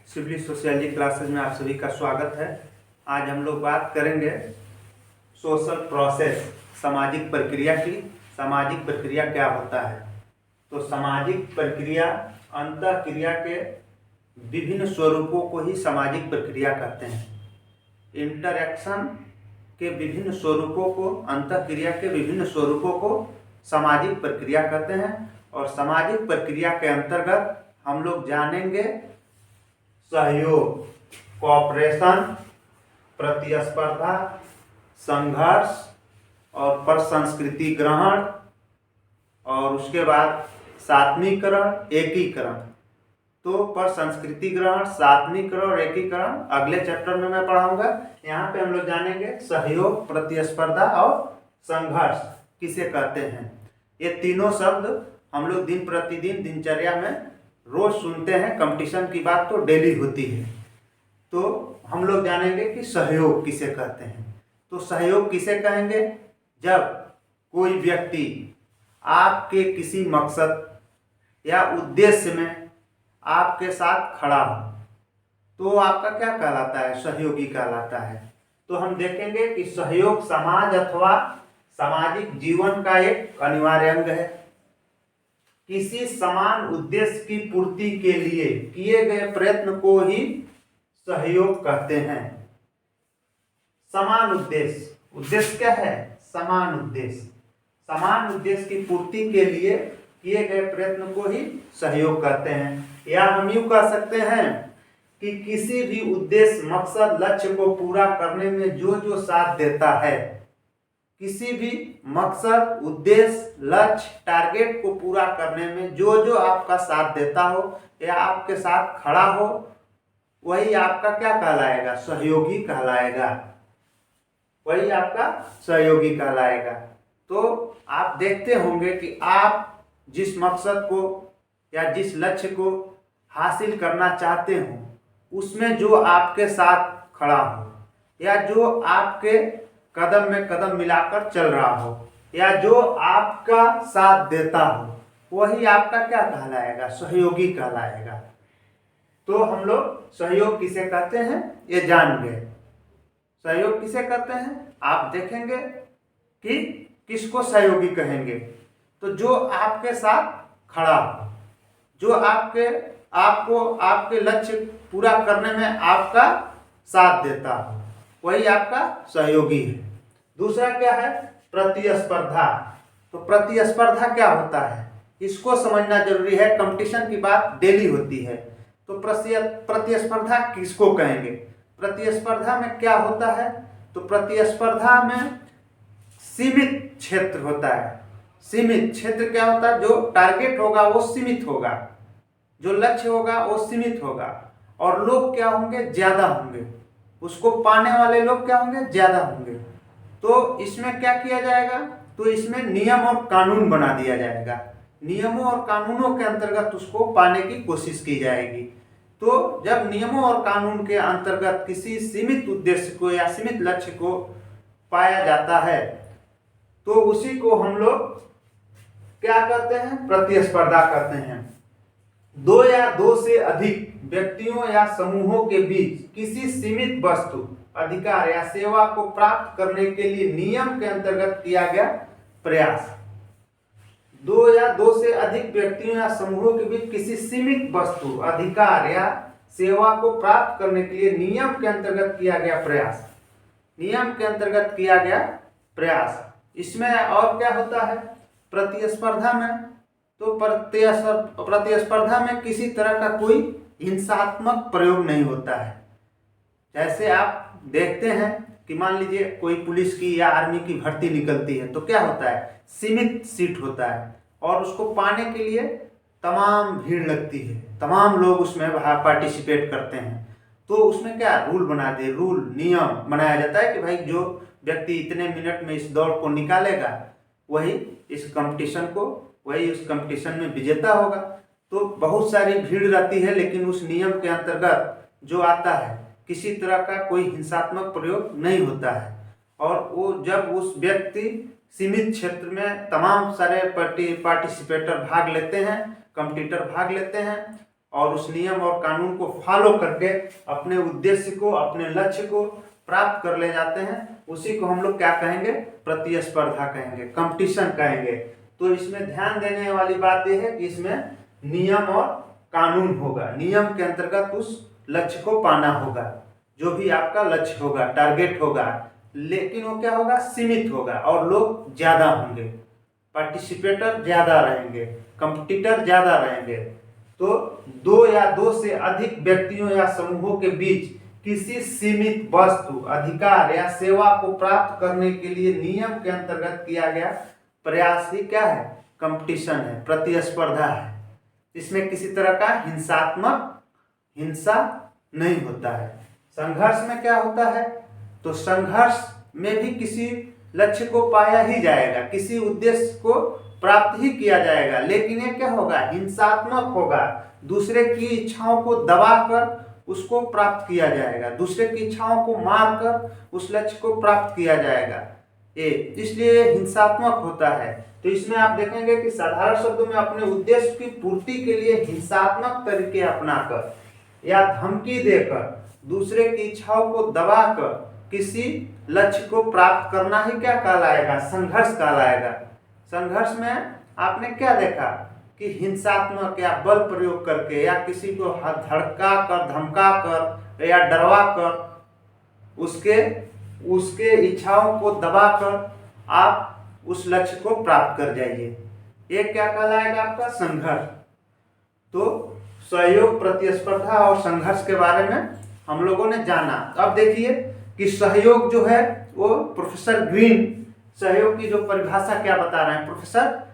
Civil sociology classes में आप सभी का स्वागत है। आज हम लोग बात करेंगे सोशल प्रोसेस, सामाजिक प्रक्रिया की। सामाजिक प्रक्रिया क्या होता है? तो सामाजिक प्रक्रिया अंतःक्रिया के विभिन्न स्वरूपों को ही सामाजिक प्रक्रिया कहते हैं। इंटरैक्शन के विभिन्न स्वरूपों को, अंतःक्रिया के विभिन्न स्वरूपों को सामाजिक प्रक्रिया कहते हैं। और सामाजिक प्रक्रिया के अंतर्गत हम लोग जानेंगे सहयोग, कोऑपरेशन, प्रतिस्पर्धा, संघर्ष और परसंस्कृति ग्रहण, और उसके बाद सात्मीकरण, एकीकरण। तो परसंस्कृति ग्रहण, सात्मीकरण और एकीकरण अगले चैप्टर में मैं पढ़ाऊंगा। यहाँ पे हम लोग जानेंगे सहयोग, प्रतिस्पर्धा और संघर्ष किसे कहते हैं। ये तीनों शब्द हम लोग दिन प्रतिदिन दिनचर्या में रोज सुनते हैं। कंपटीशन की बात तो डेली होती है। तो हम लोग जानेंगे कि सहयोग किसे कहते हैं। तो सहयोग किसे कहेंगे? जब कोई व्यक्ति आपके किसी मकसद या उद्देश्य में आपके साथ खड़ा हो तो आपका क्या कहलाता है? सहयोगी कहलाता है। तो हम देखेंगे कि सहयोग समाज अथवा सामाजिक जीवन का एक अनिवार्य अंग है। किसी समान उद्देश्य की पूर्ति के लिए किए गए प्रयत्न को ही सहयोग कहते हैं। समान उद्देश्य, उद्देश्य क्या है? समान उद्देश्य। समान उद्देश्य की पूर्ति के लिए किए गए प्रयत्न को ही सहयोग कहते हैं। या हम यूं कह सकते हैं कि किसी भी उद्देश्य, मकसद, लक्ष्य को पूरा करने में जो जो साथ देता है, किसी भी मकसद, उद्देश्य, लक्ष्य, टारगेट को पूरा करने में जो जो आपका साथ देता हो या आपके साथ खड़ा हो, वही आपका क्या कहलाएगा? सहयोगी कहलाएगा। वही आपका सहयोगी कहलाएगा। तो आप देखते होंगे कि आप जिस मकसद को या जिस लक्ष्य को हासिल करना चाहते हो, उसमें जो आपके साथ खड़ा हो या जो आपके कदम में कदम मिलाकर चल रहा हो या जो आपका साथ देता हो, वही आपका क्या कहलाएगा? सहयोगी कहलाएगा। तो हम लोग सहयोग किसे कहते हैं ये जान गए। सहयोग किसे कहते हैं आप देखेंगे कि किसको सहयोगी कहेंगे। तो जो आपके साथ खड़ा हो, जो आपको आपके लक्ष्य पूरा करने में आपका साथ देता हो, वही आपका सहयोगी है। दूसरा क्या है? प्रतिस्पर्धा। तो प्रतिस्पर्धा क्या होता है इसको समझना जरूरी है। कंपटीशन की बात डेली होती है। तो प्रतिस्पर्धा किसको कहेंगे? प्रतिस्पर्धा में क्या होता है? तो प्रतिस्पर्धा में सीमित क्षेत्र होता है। सीमित क्षेत्र क्या होता है? जो टारगेट होगा वो सीमित होगा, जो लक्ष्य होगा वो सीमित होगा, और लोग क्या होंगे? ज्यादा होंगे। उसको पाने वाले लोग क्या होंगे? ज्यादा होंगे। तो इसमें क्या किया जाएगा? तो इसमें नियम और कानून बना दिया जाएगा। नियमों और कानूनों के अंतर्गत उसको पाने की कोशिश की जाएगी। तो जब नियमों और कानून के अंतर्गत किसी सीमित उद्देश्य को या सीमित लक्ष्य को पाया जाता है, तो उसी को हम लोग क्या कहते हैं? प्रतिस्पर्धा कहते हैं। दो या दो से अधिक व्यक्तियों या समूहों के बीच किसी सीमित वस्तु, अधिकार या सेवा को प्राप्त करने के लिए नियम के अंतर्गत किया गया प्रयास। दो या दो से अधिक व्यक्तियों या समूहों के बीच किसी सीमित वस्तु, अधिकार या सेवा को प्राप्त करने के लिए नियम के अंतर्गत किया गया प्रयास। नियम के अंतर्गत किया गया प्रयास। इसमें और क्या होता है? प्रतिस्पर्धा में तो प्रतिस्पर्धा में किसी तरह का कोई हिंसात्मक प्रयोग नहीं होता है। जैसे आप देखते हैं कि मान लीजिए कोई पुलिस की या आर्मी की भर्ती निकलती है, तो क्या होता है? सीमित सीट होता है और उसको पाने के लिए तमाम भीड़ लगती है, तमाम लोग उसमें पार्टिसिपेट करते हैं। तो उसमें क्या रूल बना दे, रूल नियम बनाया जाता है कि भाई जो व्यक्ति इतने मिनट में इस दौड़ को निकालेगा वही इस कंपटीशन में विजेता होगा। तो बहुत सारी भीड़ रहती है, लेकिन उस नियम के अंतर्गत जो आता है किसी तरह का कोई हिंसात्मक प्रयोग नहीं होता है। और वो जब उस व्यक्ति सीमित क्षेत्र में तमाम सारे पार्टिसिपेटर भाग लेते हैं, कंपटीटर भाग लेते हैं, और उस नियम और कानून को फॉलो करके अपने उद्देश्य को, अपने लक्ष्य को प्राप्त कर ले जाते हैं, उसी को हम लोग क्या कहेंगे? प्रतिस्पर्धा कहेंगे, कंपटीशन कहेंगे। तो इसमें ध्यान देने वाली बात यह है कि इसमें नियम और कानून होगा। नियम के अंतर्गत उस लक्ष्य को पाना होगा, जो भी आपका लक्ष्य होगा, टारगेट होगा, लेकिन वो क्या होगा? सीमित होगा और लोग ज्यादा होंगे, पार्टिसिपेटर ज्यादा रहेंगे, कंपटीटर ज्यादा रहेंगे। तो दो या दो से अधिक व्यक्तियों या समूहों के बीच किसी सीमित वस्तु, अधिकार या सेवा को प्राप्त करने के लिए नियम के अंतर्गत किया गया प्रयास ही क्या है? कंपटीशन है, प्रतिस्पर्धा है। इसमें किसी तरह का हिंसा नहीं होता है। संघर्ष में क्या होता है? तो संघर्ष में भी किसी लक्ष्य को पाया ही जाएगा, किसी उद्देश्य को प्राप्त ही किया जाएगा, लेकिन ये क्या होगा? हिंसात्मक होगा। दूसरे की इच्छाओं को दबाकर उसको प्राप्त किया जाएगा, दूसरे की इच्छाओं को मारकर उस लक्ष्य को प्राप्त किया जाएगा। इसलिए हिंसात्मक होता है। तो इसमें आप देखेंगे कि साधारण शब्दों में अपने उद्देश्य की पूर्ति के लिए हिंसात्मक तरीके अपनाकर या धमकी देकर दूसरे की इच्छाओं को दबाकर किसी लक्ष्य को प्राप्त करना ही क्या कहलाएगा? संघर्ष कहलाएगा। संघर्ष में आपने क्या देखा कि हिंसात्मक या बल प्रयोग करके या किसी को धड़का कर, धमका कर या डरवा कर उसके इच्छाओं को दबाकर आप उस लक्ष्य को प्राप्त कर जाइए, ये क्या कहलाएगा? आपका संघर्ष। तो सहयोग, प्रतिस्पर्धा और संघर्ष के बारे में हम लोगों ने जाना। अब देखिए कि सहयोग जो है वो प्रोफेसर ग्रीन सहयोग की जो परिभाषा क्या बता रहे हैं? प्रोफेसर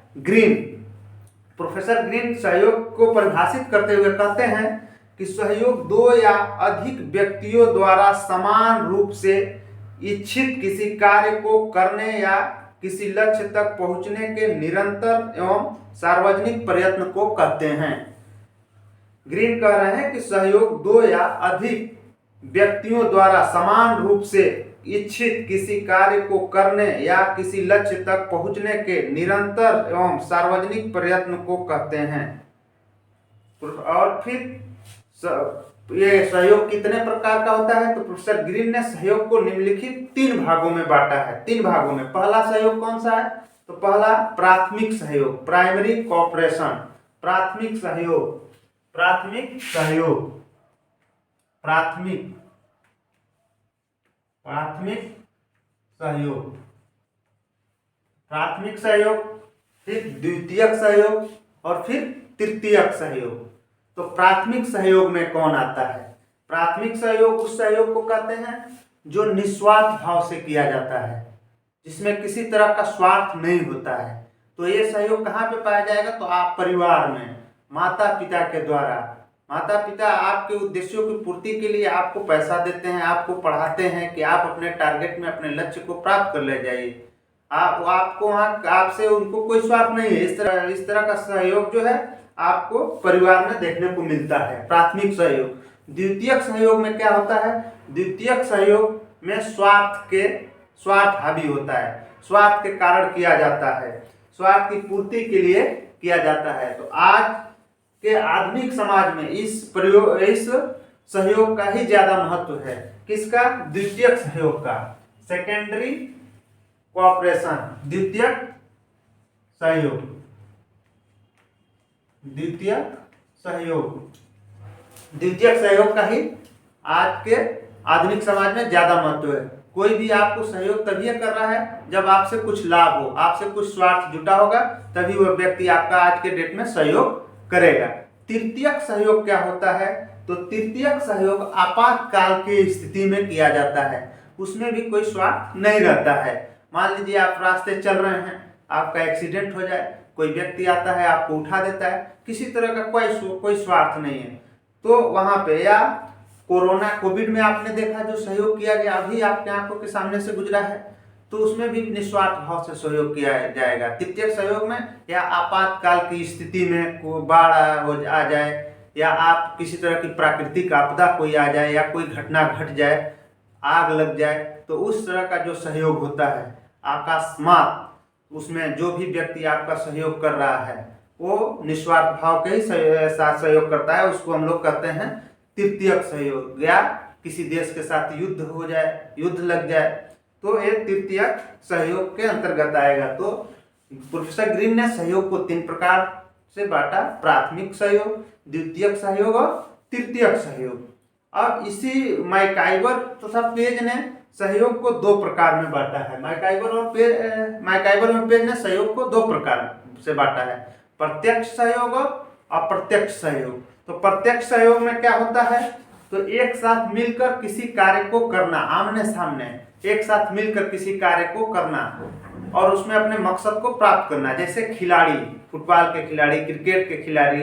ग्रीन सहयोग को परिभाषित करते हुए कहते हैं कि सहयोग दो या अधिक व्यक्तियों द्वारा समान रूप से इच्छित किसी कार्य को करने या किसी लक्ष्य तक पहुंचने के निरंतर एवं सार्वजनिक प्रयत्न को कहते हैं। ग्रीन कह रहे हैं कि सहयोग दो या अधिक व्यक्तियों द्वारा समान रूप से इच्छित किसी कार्य को करने या किसी लक्ष्य तक पहुंचने के निरंतर एवं सार्वजनिक प्रयत्न को कहते हैं। और फिर ये सहयोग कितने प्रकार का होता है? तो प्रोफेसर ग्रीन ने सहयोग को निम्नलिखित 3 भागों में बांटा है। 3 भागों में। पहला सहयोग कौन सा है? तो पहला प्राथमिक सहयोग, प्राइमरी कोऑपरेशन। प्राथमिक सहयोग फिर द्वितीयक सहयोग और फिर तृतीयक सहयोग। तो प्राथमिक सहयोग में कौन आता है? प्राथमिक सहयोग उस सहयोग को कहते हैं जो निस्वार्थ भाव से किया जाता है, जिसमें किसी तरह का स्वार्थ नहीं होता है। तो ये सहयोग कहाँ पे पाया जाएगा? तो आप परिवार में, माता पिता के द्वारा। माता पिता आपके उद्देश्यों की पूर्ति के लिए आपको पैसा देते हैं, आपको पढ़ाते हैं कि आप अपने टारगेट में, अपने लक्ष्य को प्राप्त कर ले जाइए। आपको वहाँ आपसे उनको कोई स्वार्थ नहीं है। इस तरह का सहयोग जो है आपको परिवार में देखने को मिलता है, प्राथमिक सहयोग। द्वितीयक सहयोग में क्या होता है? द्वितीयक सहयोग में स्वार्थ हावी होता है, स्वार्थ के कारण किया जाता है, स्वार्थ की पूर्ति के लिए किया जाता है। तो आज के आधुनिक समाज में इस सहयोग का ही ज्यादा महत्व है। किसका? द्वितीयक सहयोग का, सेकेंडरी कोऑपरेशन। द्वितीयक सहयोग का ही आज के आधुनिक समाज में ज्यादा महत्व है। कोई भी आपको सहयोग तभी कर रहा है जब आपसे कुछ लाभ हो, आपसे कुछ स्वार्थ जुटा होगा, तभी वह व्यक्ति आपका आज के डेट में सहयोग करेगा। तृतीयक सहयोग क्या होता है? तो तृतीयक सहयोग आपातकाल की स्थिति में किया जाता है, उसमें भी कोई स्वार्थ नहीं रहता है। मान लीजिए आप रास्ते चल रहे हैं, आपका एक्सीडेंट हो जाए, कोई व्यक्ति आता है आपको उठा देता है, किसी तरह का कोई स्वार्थ नहीं है। तो वहां पे, या कोविड में आपने देखा जो सहयोग किया गया, अभी आपके आंखों के सामने से गुजरा है, तो उसमें भी निस्वार्थ भाव से सहयोग किया जाएगा। तृतीयक सहयोग में, या आपातकाल की स्थिति में कोई बाढ़ आ जाए, या आप किसी तरह की प्राकृतिक आपदा कोई आ जाए, या कोई घटना घट जाए, आग लग जाए, तो उस तरह का जो सहयोग होता है अकस्मात, उसमें जो भी व्यक्ति आपका सहयोग कर रहा है वो निस्वार्थ भाव के ही साथ सहयोग करता है, उसको हम लोग कहते हैं तृतीयक सहयोग। या किसी देश के साथ युद्ध हो जाए, युद्ध लग जाए, तो ये तृतीयक सहयोग के अंतर्गत आएगा। तो प्रोफेसर ग्रीन ने सहयोग को 3 प्रकार से बांटा, प्राथमिक सहयोग, द्वितीयक सहयोग और तृतीयक सहयोग। अब इसी मैकाइवर तथा पेज ने सहयोग को 2 प्रकार में बांटा है। मैकाइवर और पेज ने सहयोग को 2 प्रकार से बांटा है, प्रत्यक्ष सहयोग और अप्रत्यक्ष सहयोग। तो प्रत्यक्ष सहयोग में क्या होता है, तो एक साथ मिलकर किसी कार्य को करना, आमने सामने एक साथ मिलकर किसी कार्य को करना और उसमें अपने मकसद को प्राप्त करना। जैसे खिलाड़ी, फुटबॉल के खिलाड़ी, क्रिकेट के खिलाड़ी,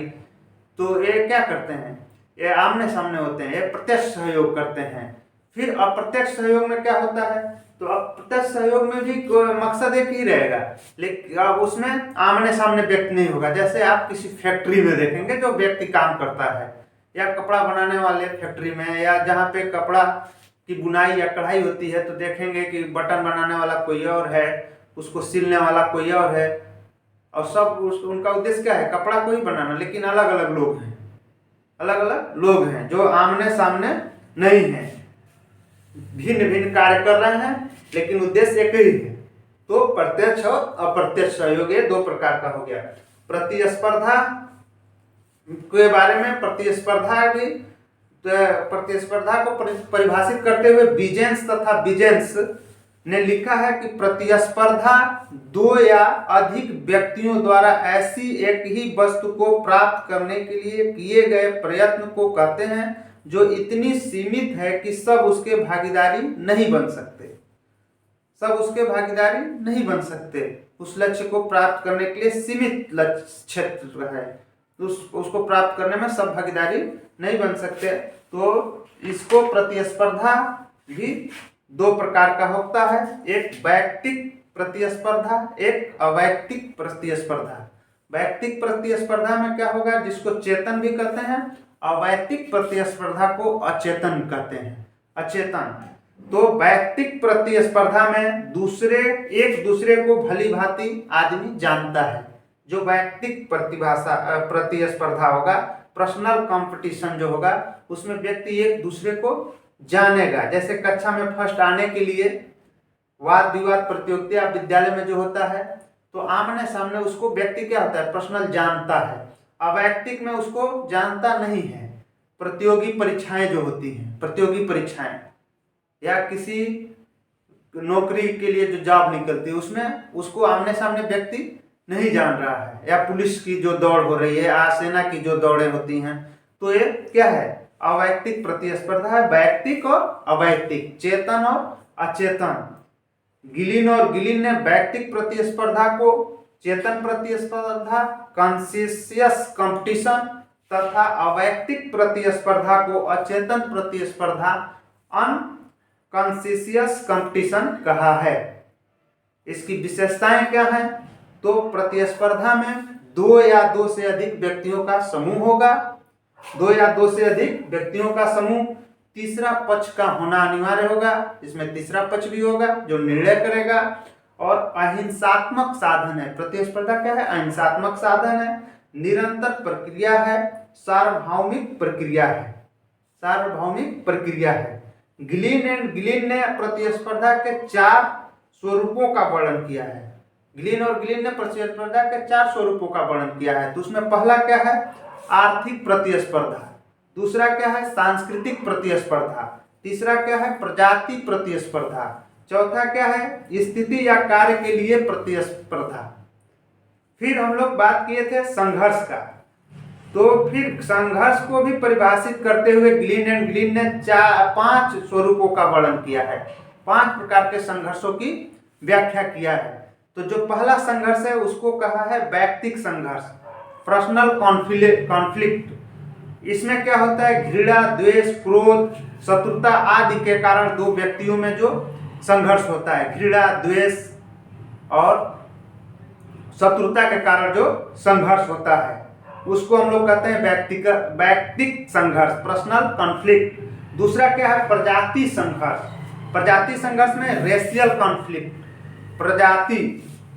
तो ये क्या करते हैं, ये आमने सामने होते हैं, ये प्रत्यक्ष सहयोग करते हैं। फिर अप्रत्यक्ष सहयोग में क्या होता है, तो अप्रत्यक्ष सहयोग में भी मकसद एक ही रहेगा, लेकिन अब उसमें आमने सामने व्यक्ति नहीं होगा। जैसे आप किसी फैक्ट्री में देखेंगे जो व्यक्ति काम करता है, या कपड़ा बनाने वाले फैक्ट्री में, या जहाँ पे कपड़ा की बुनाई या कढ़ाई होती है, तो देखेंगे कि बटन बनाने वाला कोई और है, उसको सिलने वाला कोई और है, और सब उनका उद्देश्य क्या है, कपड़ा को ही बनाना, लेकिन अलग अलग लोग हैं, अलग अलग लोग हैं जो आमने सामने नहीं हैं, भिन्न भिन्न कार्य कर रहे हैं, लेकिन उद्देश्य एक ही है। तो प्रत्यक्ष और अप्रत्यक्ष सहयोग ये 2 प्रकार का हो गया। प्रतिस्पर्धा के बारे में, प्रतिस्पर्धा को परिभाषित करते हुए बिजेंस तथा बिजेंस ने लिखा है कि प्रतिस्पर्धा 2 या अधिक व्यक्तियों द्वारा ऐसी एक ही वस्तु को प्राप्त करने के लिए किए गए प्रयत्न को कहते हैं जो इतनी सीमित है कि सब उसके भागीदारी नहीं बन सकते, सब उसके भागीदारी नहीं बन सकते। उस लक्ष्य को प्राप्त करने के लिए सीमित लक्ष्य क्षेत्र है, उसको प्राप्त करने में सब भागीदारी नहीं बन सकते। तो इसको प्रतिस्पर्धा भी 2 प्रकार का होता है, एक वैयक्तिक प्रतिस्पर्धा, एक अवैयक्तिक प्रतिस्पर्धा। वैयक्तिक प्रतिस्पर्धा में क्या होगा, जिसको चेतन भी कहते हैं, अवैयक्तिक प्रतिस्पर्धा को अचेतन कहते हैं, अचेतन। तो वैयक्तिक प्रतिस्पर्धा में एक दूसरे को भली भांति आदमी जानता है। जो वैयक्तिक प्रतिस्पर्धा होगा, पर्सनल कंपटीशन जो होगा, उसमें व्यक्ति एक दूसरे को जानेगा। जैसे कक्षा में फर्स्ट आने के लिए वाद विवाद प्रतियोगिता विद्यालय में जो होता है, तो आमने सामने उसको व्यक्ति क्या होता है, पर्सनल जानता है। अवैयक्तिक में उसको जानता नहीं है। प्रतियोगी परीक्षाएं जो होती हैं, प्रतियोगी परीक्षाएं, या किसी नौकरी के लिए जो जॉब निकलती है, उसमें उसको आमने सामने व्यक्ति नहीं जान रहा है। या पुलिस की जो दौड़ हो रही है, या सेना की जो दौड़ें होती हैं, तो ये क्या है, अवैयक्तिक प्रतिस्पर्धा है। वैयक्तिक और अवैयक्तिक, चेतन और अचेतन। गिलिन ने वैयक्तिक प्रतिस्पर्धा को चेतन प्रतिस्पर्धा, कॉन्शियस कंपटीशन, तथा अवैयक्तिक प्रतिस्पर्धा को अचेतन प्रतिस्पर्धा, अनकॉन्शियस कंपटीशन कहा है। इसकी विशेषताएं क्या हैं, तो प्रतिस्पर्धा में 2 या 2 से अधिक व्यक्तियों का समूह होगा, 2 या 2 से अधिक व्यक्तियों का समूह। तीसरा पक्ष का होना अनिवार्य होगा, इसमें तीसरा पक्ष भी होगा जो निर्णय करेगा। और अहिंसात्मक साधन है। प्रतिस्पर्धा क्या है, अहिंसात्मक साधन है, निरंतर प्रक्रिया है, सार्वभौमिक प्रक्रिया है, सार्वभौमिक प्रक्रिया है। गिलिन ने प्रतिस्पर्धा के 4 स्वरूपों का वर्णन किया है। गिलिन ने प्रतिस्पर्धा के 4 स्वरूपों का वर्णन किया है। तो उसमें पहला क्या है, आर्थिक प्रतिस्पर्धा। दूसरा क्या है, सांस्कृतिक प्रतिस्पर्धा। तीसरा क्या है, प्रजाति प्रतिस्पर्धा। चौथा क्या है, स्थिति या कार्य के लिए प्रतिस्पर्धा। फिर हम लोग बात किए थे संघर्ष का। तो फिर संघर्ष को भी परिभाषित करते हुए गिलिन ने 5 स्वरूपों का वर्णन किया है, 5 प्रकार के संघर्षों की व्याख्या किया है। तो जो पहला संघर्ष है उसको कहा है वैयक्तिक संघर्ष, पर्सनल कॉन्फ्लिक्ट। इसमें क्या होता है, घृणा, द्वेष, क्रोध, शत्रुता आदि के कारण 2 व्यक्तियों में जो संघर्ष होता है, घृणा, द्वेष और शत्रुता के कारण जो संघर्ष होता है, उसको हम लोग कहते हैं वैयक्तिक संघर्ष, पर्सनल कॉन्फ्लिक्ट। दूसरा क्या है, प्रजाति संघर्ष। प्रजाति संघर्ष में रेशियल कॉन्फ्लिक्ट, प्रजाति।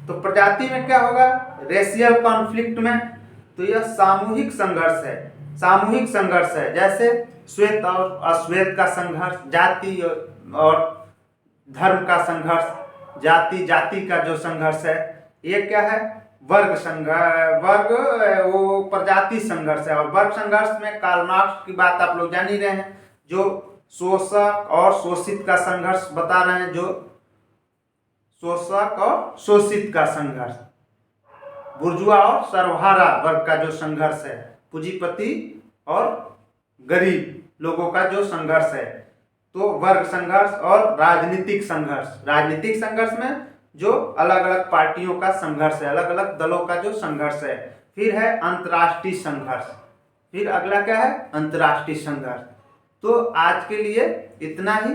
तो प्रजाति में क्या होगा, रेशियल कॉन्फ्लिक्ट में तो यह सामूहिक संघर्ष है, सामूहिक संघर्ष है। जैसे श्वेत और अश्वेत का संघर्ष, जाति और धर्म का संघर्ष, जाति जाति का जो संघर्ष है। ये क्या है? वर्ग संघर्ष, वर्ग वो प्रजाति संघर्ष है। और वर्ग संघर्ष में कार्ल मार्क्स की बात आप लोग जान ही रहे हैं, जो शोषक और शोषित का संघर्ष बता रहे हैं, जो शोषक और शोषित का संघर्ष, बुर्जुआ और सर्वहारा वर्ग का जो संघर्ष है, पूंजीपति और गरीब लोगों का जो संघर्ष है। तो वर्ग संघर्ष और राजनीतिक संघर्ष, राजनीतिक संघर्ष में जो अलग अलग पार्टियों का संघर्ष है, अलग अलग दलों का जो संघर्ष है। फिर है अंतर्राष्ट्रीय संघर्ष, फिर अगला क्या है? अंतर्राष्ट्रीय संघर्ष। तो आज के लिए इतना ही।